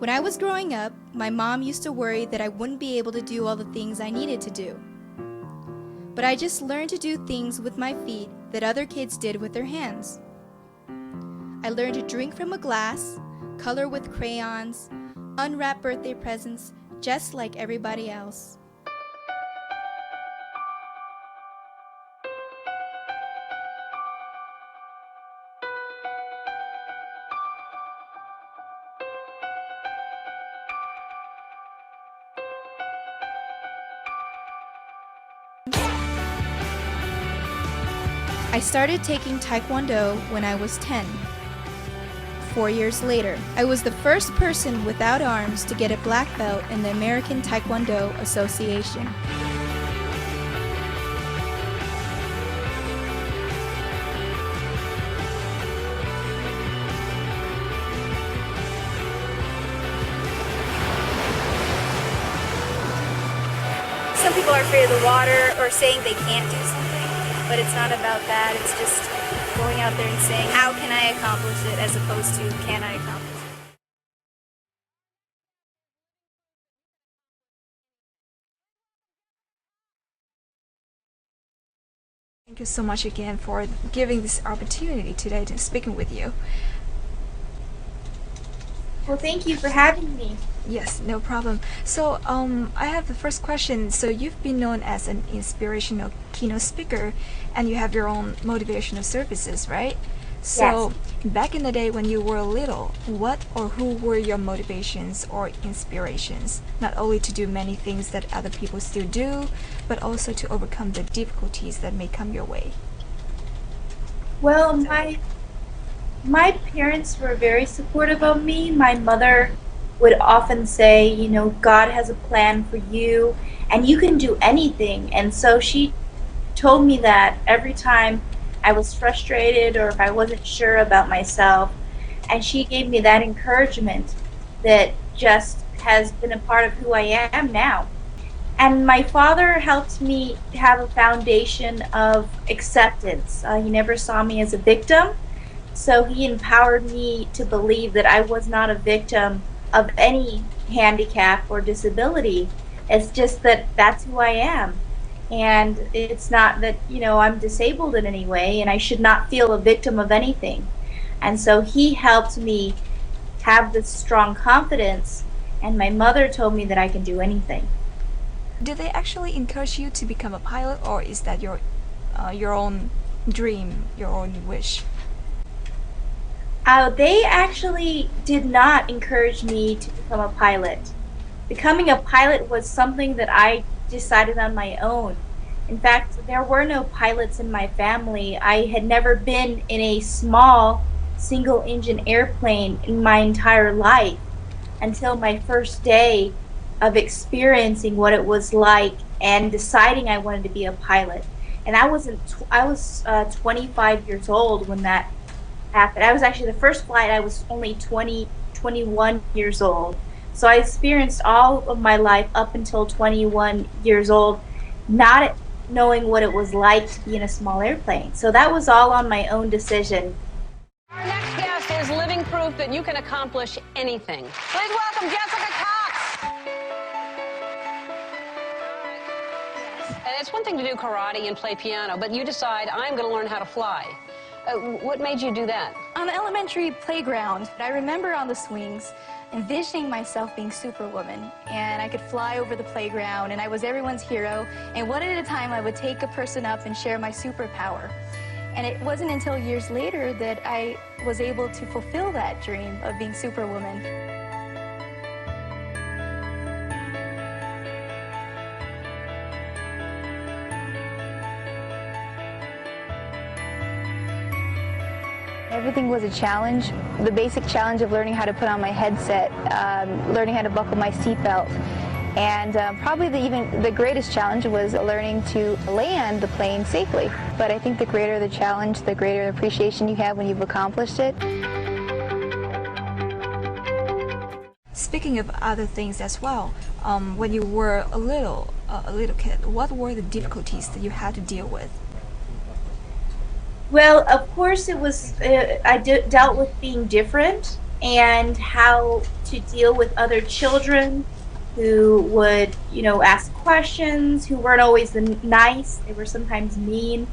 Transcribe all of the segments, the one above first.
When I was growing up, my mom used to worry that I wouldn't be able to do all the things I needed to do. But I just learned to do things with my feet that other kids did with their hands. I learned to drink from a glass, color with crayons, unwrap birthday presents just like everybody else. I started taking Taekwondo when I was 10. 4 years later, I was the first person without arms to get a black belt in the American Taekwondo Association. Some people are afraid of the water or saying they can't do something, but it's not about that. It's just going out there and saying, how can I accomplish it, as opposed to, can I accomplish it? Thank you so much again for giving this opportunity today to speaking with you. Well, thank you for having me. Yes, no problem. So, I have the first question. So, you've been known as an inspirational keynote speaker, and you have your own motivational services, right? So, back in the day when you were little, what or who were your motivations or inspirations? Not only to do many things that other people still do, but also to overcome the difficulties that may come your way. Well, my parents were very supportive of me. My mother would often say, you know, God has a plan for you and you can do anything. And so she told me that every time I was frustrated or if I wasn't sure about myself. And she gave me that encouragement that just has been a part of who I am now. And my father helped me have a foundation of acceptance. He never saw me as a victim. So he empowered me to believe that I was not a victim of any handicap or disability. It's just that that's who I am. And it's not that, you know, I'm disabled in any way and I should not feel a victim of anything. And so he helped me have this strong confidence, and my mother told me that I can do anything. Did they actually encourage you to become a pilot, or is that your own dream, your own wish? They actually did not encourage me to become a pilot. Becoming a pilot was something that I decided on my own. In fact, there were no pilots in my family. I had never been in a small single-engine airplane in my entire life until my first day of experiencing what it was like and deciding I wanted to be a pilot. And I was 25 years old when that happened. I was actually the first flight. I was only 21 years old. So I experienced all of my life up until 21 years old, not knowing what it was like to be in a small airplane. So that was all on my own decision. Our next guest is living proof that you can accomplish anything. Please welcome Jessica Cox. And it's one thing to do karate and play piano, but you decide, I'm going to learn how to fly. What made you do that? On the elementary playground, I remember on the swings envisioning myself being Superwoman, and I could fly over the playground, and I was everyone's hero, and one at a time I would take a person up and share my superpower. And it wasn't until years later that I was able to fulfill that dream of being Superwoman. Everything was a challenge. The basic challenge of learning how to put on my headset, learning how to buckle my seatbelt, and probably the greatest challenge was learning to land the plane safely. But I think the greater the challenge, the greater the appreciation you have when you've accomplished it. Speaking of other things as well, when you were a little kid, what were the difficulties that you had to deal with? Well, of course it was, dealt with being different and how to deal with other children who would, ask questions, who weren't always nice. They were sometimes mean.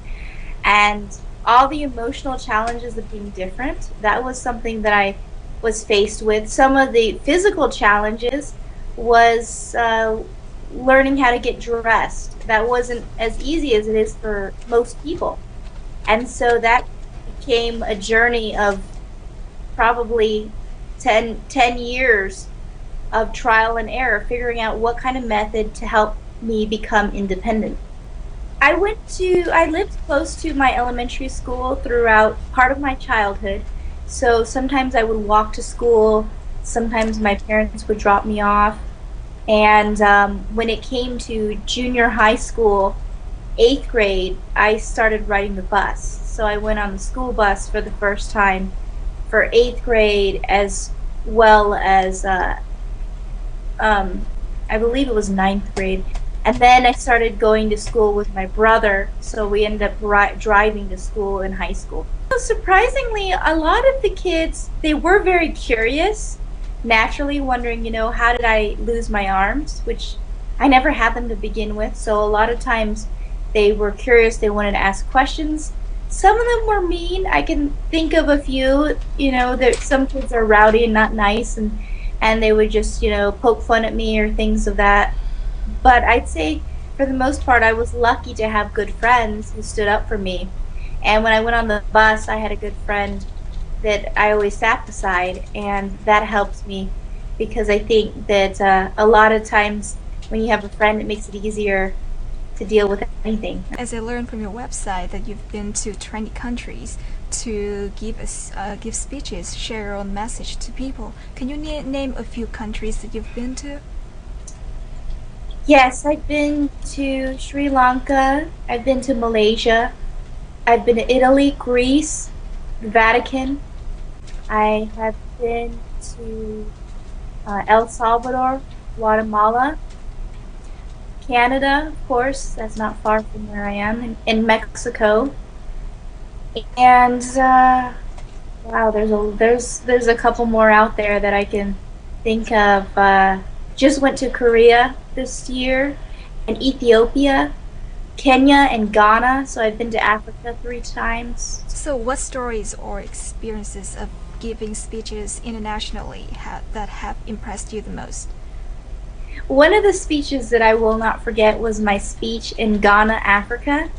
And all the emotional challenges of being different, that was something that I was faced with. Some of the physical challenges was learning how to get dressed. That wasn't as easy as it is for most people. And so that became a journey of probably 10 years of trial and error, figuring out what kind of method to help me become independent. I lived close to my elementary school throughout part of my childhood. So sometimes I would walk to school, sometimes my parents would drop me off. And when it came to junior high school, 8th grade, I started riding the bus. So I went on the school bus for the first time for 8th grade, as well as I believe it was 9th grade. And then I started going to school with my brother, so we ended up driving to school in high school. So surprisingly, a lot of the kids, they were very curious, naturally wondering, how did I lose my arms, which I never had them to begin with. So a lot of times they were curious, they wanted to ask questions. Some of them were mean. I can think of a few, that some kids are rowdy and not nice, and they would just, poke fun at me or things of that. But I'd say for the most part, I was lucky to have good friends who stood up for me. And when I went on the bus, I had a good friend that I always sat beside, and that helped me, because I think that a lot of times when you have a friend, it makes it easier to deal with anything. As I learned from your website that you've been to 20 countries to give speeches, share your own message to people. Can you name a few countries that you've been to? Yes, I've been to Sri Lanka, I've been to Malaysia, I've been to Italy, Greece, the Vatican. I have been to El Salvador, Guatemala, Canada, of course, that's not far from where I am, in Mexico. And wow, there's a couple more out there that I can think of. Just went to Korea this year, and Ethiopia, Kenya, and Ghana. So I've been to Africa 3 times. So what stories or experiences of giving speeches internationally that have impressed you the most? One of the speeches that I will not forget was my speech in Ghana, Africa.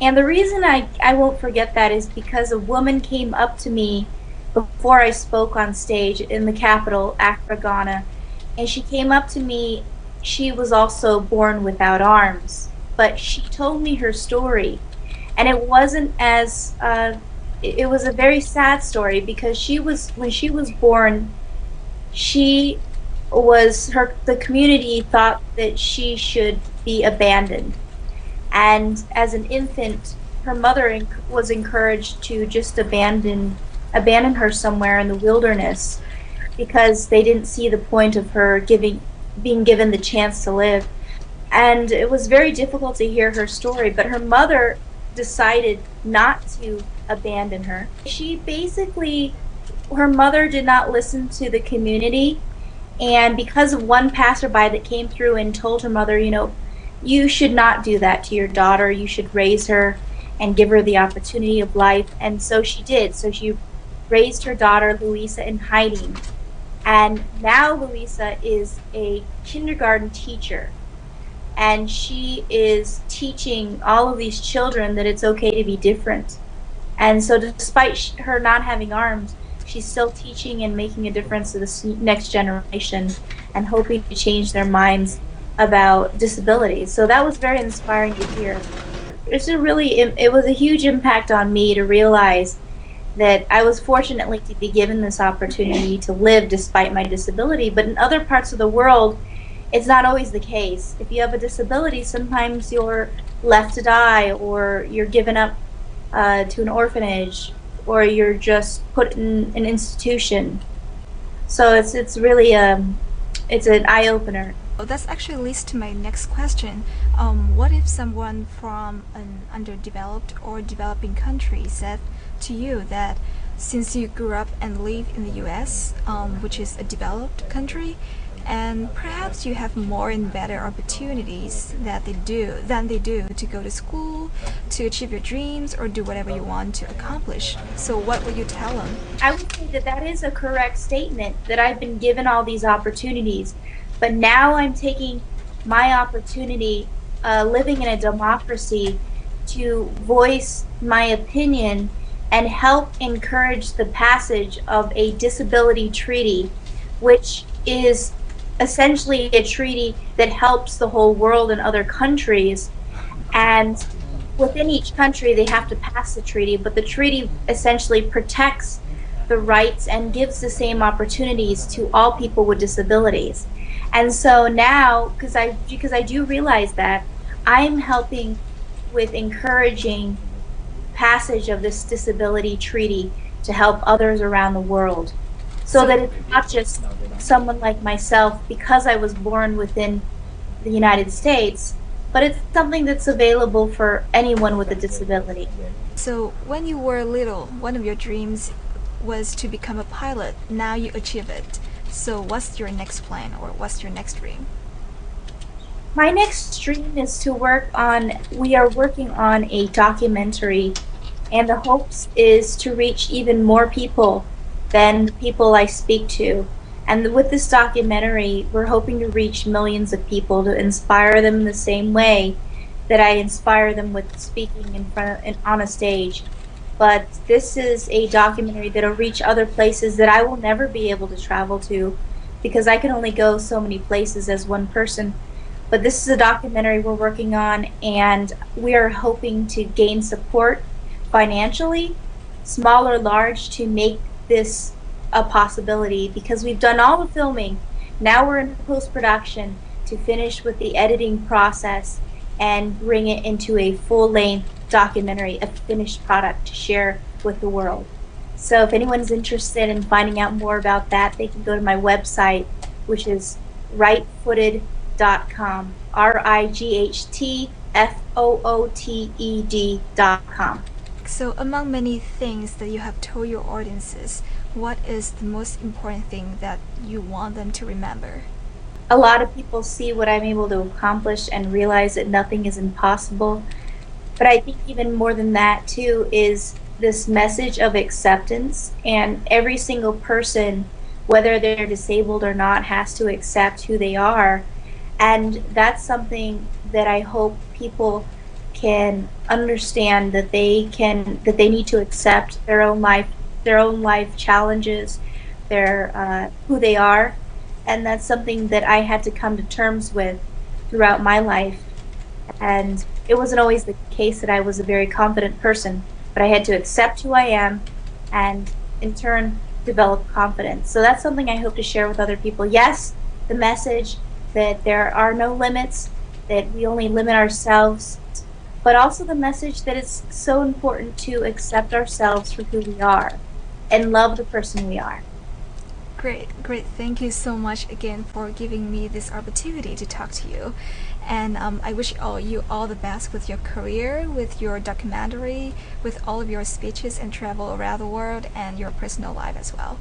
And the reason I won't forget that is because a woman came up to me before I spoke on stage in the capital, Accra, Ghana. And she came up to me. She was also born without arms, but she told me her story. And it wasn't as, it was a very sad story, because when she was born, the community thought that she should be abandoned. And as an infant, her mother was encouraged to just abandon her somewhere in the wilderness, because they didn't see the point of her being given the chance to live. And it was very difficult to hear her story, but her mother decided not to abandon her. Her mother did not listen to the community, and because of one passerby that came through and told her mother, you should not do that to your daughter, you should raise her and give her the opportunity of life. And so she did. So she raised her daughter, Louisa, in hiding. And now Louisa is a kindergarten teacher, and she is teaching all of these children that it's okay to be different. And so despite her not having arms, she's still teaching and making a difference to the next generation and hoping to change their minds about disabilities. So that was very inspiring to hear. It was a huge impact on me to realize that I was fortunately to be given this opportunity to live despite my disability. But in other parts of the world, it's not always the case. If you have a disability, sometimes you're left to die, or you're given up to an orphanage, or you're just put in an institution. So it's really it's an eye-opener. Well, that's actually leads to my next question. What if someone from an underdeveloped or developing country said to you that since you grew up and live in the US, which is a developed country, and perhaps you have more and better opportunities than they do to go to school, to achieve your dreams, or do whatever you want to accomplish. So what would you tell them? I would say that that is a correct statement, that I've been given all these opportunities, but now I'm taking my opportunity, living in a democracy, to voice my opinion and help encourage the passage of a disability treaty, which is essentially a treaty that helps the whole world and other countries. And within each country, they have to pass the treaty, but the treaty essentially protects the rights and gives the same opportunities to all people with disabilities. And so now, because I do realize that, I'm helping with encouraging passage of this disability treaty to help others around the world, so that it's not just someone like myself because I was born within the United States, but it's something that's available for anyone with a disability. So when you were little, one of your dreams was to become a pilot. Now you achieve it. So what's your next plan, or what's your next dream? My next dream is to we are working on a documentary, and the hopes is to reach even more people than the people I speak to. And with this documentary, we're hoping to reach millions of people, to inspire them in the same way that I inspire them with speaking in front of, on a stage. But this is a documentary that'll reach other places that I will never be able to travel to, because I can only go so many places as one person. But this is a documentary we're working on, and we are hoping to gain support financially, small or large, to make this a possibility, because we've done all the filming. Now we're in post-production to finish with the editing process and bring it into a full-length documentary, a finished product to share with the world. So if anyone's interested in finding out more about that, they can go to my website, which is rightfooted.com, rightfooted.com. So among many things that you have told your audiences, what is the most important thing that you want them to remember? A lot of people see what I'm able to accomplish and realize that nothing is impossible. But I think even more than that too is this message of acceptance, and every single person, whether they're disabled or not, has to accept who they are. And that's something that I hope people can understand, that they need to accept their own life challenges, their who they are. And that's something that I had to come to terms with throughout my life. And it wasn't always the case that I was a very confident person, but I had to accept who I am and in turn develop confidence. So that's something I hope to share with other people. Yes, the message that there are no limits, that we only limit ourselves, but also the message that it's so important to accept ourselves for who we are and love the person we are. Great. Thank you so much again for giving me this opportunity to talk to you. And I wish you all the best with your career, with your documentary, with all of your speeches and travel around the world, and your personal life as well.